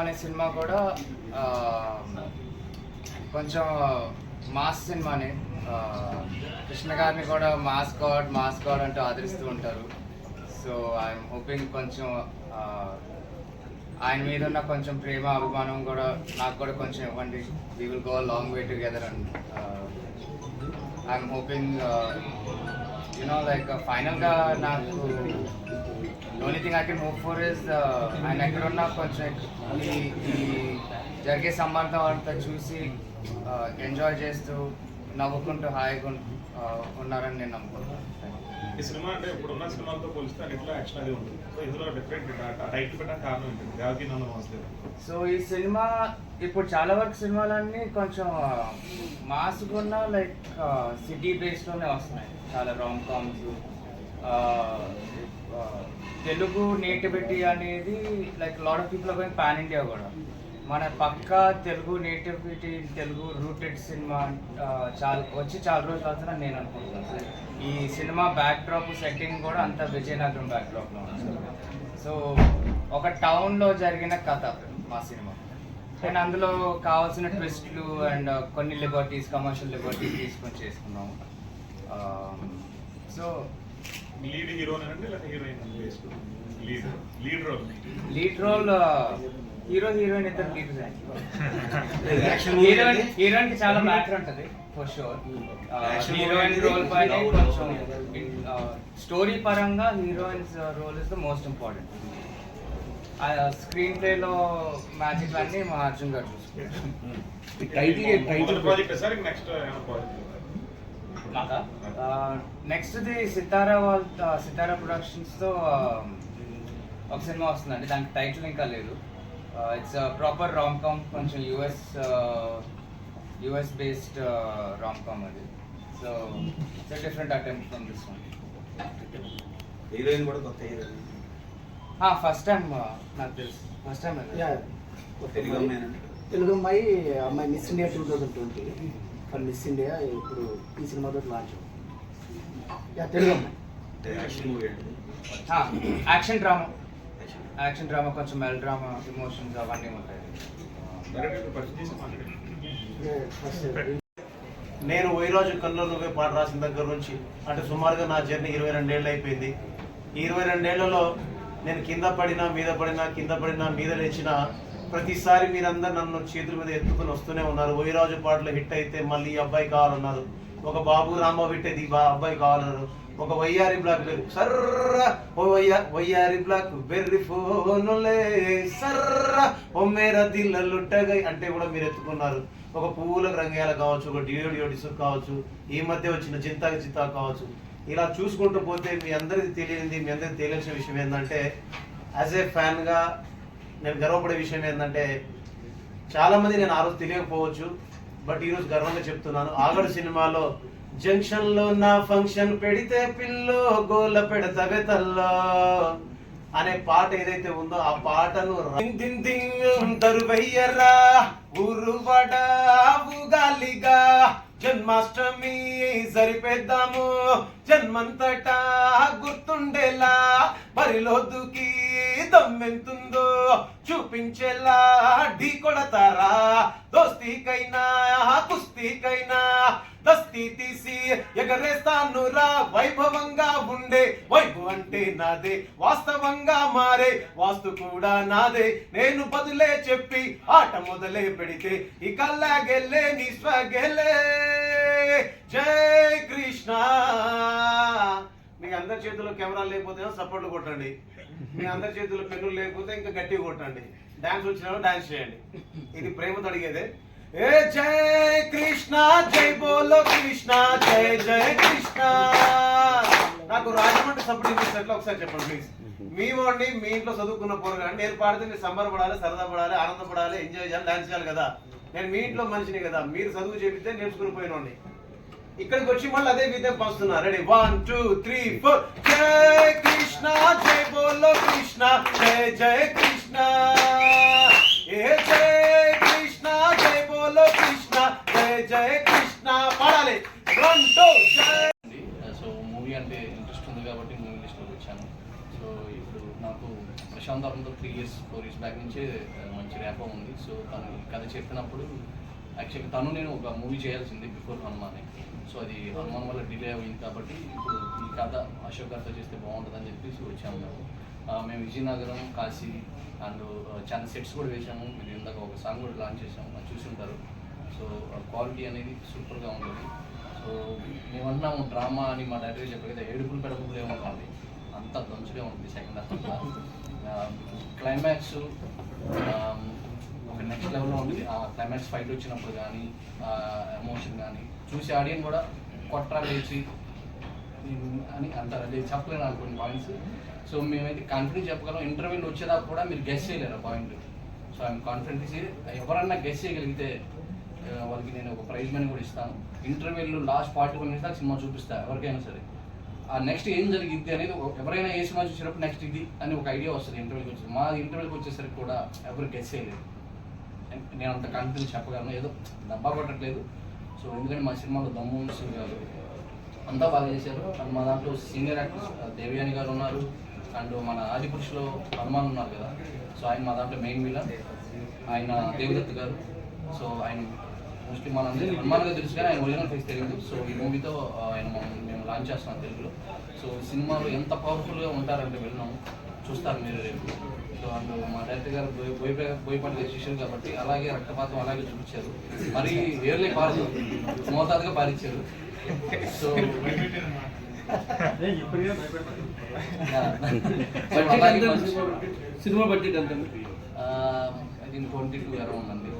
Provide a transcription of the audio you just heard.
అనే సినిమా కూడా కొంచెం మాస్ సినిమానే. కృష్ణ గారిని కూడా మాస్ గాడ్ అంటూ ఆదరిస్తూ ఉంటారు. సో ఐఎమ్ హోపింగ్ కొంచెం ఆయన మీద ఉన్న కొంచెం ప్రేమ అభిమానం కూడా నాకు కూడా కొంచెం ఇవ్వండి. We will go long way together and I'm hoping like ఫైనల్గా నాకు only thing I can hope for is ఆయన ఎక్కడున్నా కొంచెం ఈ జరిగే సంబంధం అంతా చూసి ఎంజాయ్ చేస్తూ నవ్వుకుంటూ హాయిగా ఉన్నారని నేను నమ్ముకుంటున్నాను. ఈ సినిమా అంటే ఇప్పుడున్న సినిమాలతో పోలిస్తే అన్నిట్లో యాక్షన్ అది ఉంటుంది. సో ఇందులో డిఫరెంట్ టైటిల్ పెట్టడానికి కారణం ఏంటి? దేవకి నందన్ వస్తుంది. సో ఈ సినిమా ఇప్పుడు చాలా వరకు సినిమాలన్నీ కొంచెం మాస్కున్న లైక్ సిటీ బేస్లోనే వస్తున్నాయి. చాలా రామ్ కామ్స్. తెలుగు నేటివిటీ అనేది like lot of people going pan India కూడా. మన పక్కా Telugu nativity, Telugu rooted cinema చాలా రోజులు అవుతుందని నేను అనుకుంటున్నాను. ఈ సినిమా బ్యాక్ డ్రాప్ సెట్టింగ్ కూడా అంత విజయనగరం బ్యాక్ డ్రాప్లో ఉంది. సో ఒక టౌన్లో జరిగిన కథ మా సినిమా. అండ్ అందులో కావాల్సిన ట్విస్ట్లు అండ్ కొన్ని కమర్షియల్ లిబర్టీస్ తీసుకొని చేసుకున్నాము. సో లీడ్ హీరోయిన్ అంటే హీరోయిన్ లీడ్ రోల్ హీరోయిన్ ఇద్దరు హీరోయిన్ కి చాలా మ్యాటర్ ఉంటుంది ఫర్ షూర్. హీరోయిన్ రోల్ పైన కొంచెం స్టోరీ పరంగా heroines role is the most important. Screen ప్లేలో మ్యాజిక్ అన్ని మా అర్జున్ గారు చూసుకుంటారు. నెక్స్ట్ది సితారా ప్రొడక్షన్స్తో ఒక సినిమా వస్తుందండి. దానికి టైటిల్ ఇంకా లేదు. ఇట్స్ ప్రాపర్ రామ్ కామ్, కొంచెం యుఎస్ బేస్డ్ రామ్ కామ్ అది. So it's different attempt from this one. Heroine కూడా కొత్త హీరోయిన్. ఫస్ట్ టైం నాకు తెలుసు. ఫస్ట్ టైం తెలుగు అమ్మాయి miss India 2020 for miss India ఇప్పుడు ఈ సినిమాతో లాంచ్. తెలుగు అమ్మాయి యాక్షన్ డ్రామా కొంచెం మెల్ డ్రామా, ఎమోషన్స్ అవన్నీ ఉంటాయి. నేను ఓయిరాజు కన్నులో నువ్వే పాట రాసిన దగ్గర నుంచి అంటే సుమారుగా నా జర్నీ 22 ఏళ్ళు అయిపోయింది. ఈ 22 ఏళ్లలో నేను కింద పడినా మీద లేచినా ప్రతిసారి మీరందరూ నన్ను చేతుల మీద ఎత్తుకుని వస్తూనే ఉన్నారు. ఓయిరాజు పాటలు హిట్ అయితే మళ్ళీ ఈ అబ్బాయి కావాలన్నారు. ఒక బాబు రాంబాబు హిట్ అయితే అబ్బాయి కావాలన్నారు. ఒక వయ్యారి బ్లాక్ సర్రా ఓ వయ్యారి బ్లాక్ బెర్రీ ఫోనులే సర్రా ఓ మేరా దిల్ లుట్టగై అంటే కూడా మీరు ఎత్తుకున్నారు. ఒక పువ్వులకు రంగేయాల కావచ్చు, ఒక డియో డిసుక్ కావచ్చు, ఈ మధ్య వచ్చిన చింతా కావచ్చు. ఇలా చూసుకుంటూ పోతే మీ అందరికీ తెలియాల్సిన విషయం ఏంటంటే యాజ్ ఏ ఫ్యాన్గా నేను గర్వపడే విషయం ఏంటంటే చాలామంది నేను ఆ రోజు తెలియకపోవచ్చు, బట్ ఈరోజు గర్వంగా చెప్తున్నాను. ఆగడు సినిమాలో జంక్షన్ లో నా ఫంక్షన్ పెడితే పిల్లో గోల పెడతవే తల్లో అనే పాట ఏదైతే ఉందో ఆ పాటను వెయ్యరా ఊరువడ ఊగాలిగా జన్మాష్టమి సరిపెద్దాము జన్మంతటా గుర్తుండేలా బరిలో దూకి దమ్మెంతుందో చూపించేలా ఢీ కొడతారా దోస్తీకైనా కుస్తీకైనా దస్తీ తీసి ఎగరేస్తాను రా వైభవంగా ఉండే వైభవం అంటే నాదే వాస్తవంగా మారే వాస్తు కూడా నాదే నేను బదులే చెప్పి ఆట మొదలే పెడితే ఇక లాగెల్లే నీ స్వగెలే జై కృష్ణ. మీ అందరి చేతుల్లో కెమెరాలు లేకపోతే సపోర్ట్లు కొట్టండి, మీ అందరి చేతుల్లో పెన్నులు లేకపోతే ఇంకా గట్టిగా కొట్టండి. డాన్స్ వచ్చిన డాన్స్ చేయండి. ఇది ప్రేమతో అడిగేదే. ఏ జై కృష్ణ జై బోలో కృష్ణ జై జై కృష్ణ. నాకు రాజమండ్రి సపోర్ట్ ఇన్స్టిట్యూట్లో ఒకసారి చెప్పండి ప్లీజ్. మీ వాడిని మీ ఇంట్లో చదువుకున్న పోరు నేను పాడితే మీరు సంబరపడాలి, సరదా పడాలి, ఆనందపడాలి, ఎంజాయ్ చేయాలి, డాన్స్ చేయాలి కదా. నేను మీ ఇంట్లో మనిషిని కదా, మీరు చదువు చెబితే నేర్చుకుని పోయినండి. ఇక్కడికి వచ్చి మళ్ళీ అదే విధంగా పంచుతున్నా. రెడీ 1 2 3 4 జై కృష్ణ జై బోలో కృష్ణ జై జై కృష్ణ. ఏ జై కృష్ణ జై బోలో కృష్ణ జై జై కృష్ణ పాడాలి. 1 2 జై. సో మూవీ అంటే ఇంట్రెస్ట్ ఉంది కాబట్టి మూవీ లిస్ట్లోకి వచ్చాను. సో ఇప్పుడు నాకు ప్రశాంత్ 3 years 4 years బ్యాక్ నుంచే మంచి ర్యాపో ఉంది. సో తను ఈ కథ చెప్పినప్పుడు యాక్చువల్గా తను నేను ఒక మూవీ చేయాల్సింది బిఫోర్ హనుమాన్. సో అది హనుమాన్ వల్ల డిలే అయింది కాబట్టి ఇప్పుడు ఈ కథ అశోక్ గారితో చేస్తే బాగుంటుందని చెప్పేసి వచ్చాము మేము. మేము విజయనగరం, కాశీ అండ్ చాలా సెట్స్ కూడా వేసాము. మీరు ఇందాక ఒక సాంగ్ కూడా లాంచ్ చేసాము, అది చూసి ఉంటారు. సో క్వాలిటీ అనేది సూపర్గా ఉంటుంది. సో మేమన్నాము డ్రామా అని మా డైరెక్టర్ చెప్పారు కదా, ఏడుపులు పెడపులు ఏముంటుంది, అంతా దంచులే ఉంటుంది సెకండ్ హాఫ్ అంతా. క్లైమాక్స్ ఒక నెక్స్ట్ లెవెల్లో ఉంది. ఆ క్లైమాక్స్ ఫైట్ వచ్చినప్పుడు కానీ ఎమోషన్ కానీ చూసి ఆడియన్స్ కూడా కొట్రా లేచి అని అంటారు. అది చెప్పలేను అనుకోండి పాయింట్స్. సో మేమైతే కాన్ఫిడెంట్ చెప్పగలం. ఇంటర్వ్యూలు వచ్చేదాకా కూడా మీరు గెస్ చేయలేరు ఆ పాయింట్. So I'm confident. ఎవరన్నా గెస్ చేయగలిగితే వాళ్ళకి నేను ఒక ప్రైజ్ మనీ కూడా ఇస్తాను. ఇంటర్వ్యూలు లాస్ట్ 41 minutes దాకా సినిమా చూపిస్తాను ఎవరికైనా సరే. ఆ నెక్స్ట్ ఏం జరిగింది అనేది ఎవరైనా ఏ సినిమా చూసినప్పుడు నెక్స్ట్ ఇది అని ఒక ఐడియా వస్తుంది ఇంటర్వ్యూకి వచ్చేసి. మా ఇంటర్వ్యూకి వచ్చేసరికి కూడా ఎవరు గెస్ చేయలేదు. నేను అంత కాన్ఫిడెన్స్ చెప్పగలను, ఏదో డబ్బా కొట్టట్లేదు. సో ఎందుకంటే మా సినిమాలో దమ్ము గారు అంతా బాగా చేశారు. అండ్ మా దాంట్లో సీనియర్ యాక్టర్స్ దేవయాని గారు ఉన్నారు, అండ్ మన ఆదిపురుషులో హనుమాన్ ఉన్నారు కదా. సో ఆయన మా దాంట్లో మెయిన్ విలన్, ఆయన దేవదత్ గారు. సో ఆయన మోస్ట్లీ మన హనుమాన్గా తెలుసు కానీ ఆయన ఒరిజినల్ ఫేస్ తెలియదు. సో ఈ మూవీతో ఆయన మేము లాంచ్ చేస్తున్నాం తెలుగులో. సో సినిమాలో ఎంత పవర్ఫుల్గా ఉంటారంటే వెళ్ళినాము, చూస్తారు మీరు రేపు. సో అండ్ మా డైరెక్టర్ గారు బోయపాటి శిష్యులు కాబట్టి అలాగే రక్తపాతం అలాగే చూపించారు. మరి వేర్లే పారు మోతాదుగా పారించారు. సో సినిమా బడ్జెట్ ఎంత? ఐ థింక్ 22 అరౌండ్ అండి.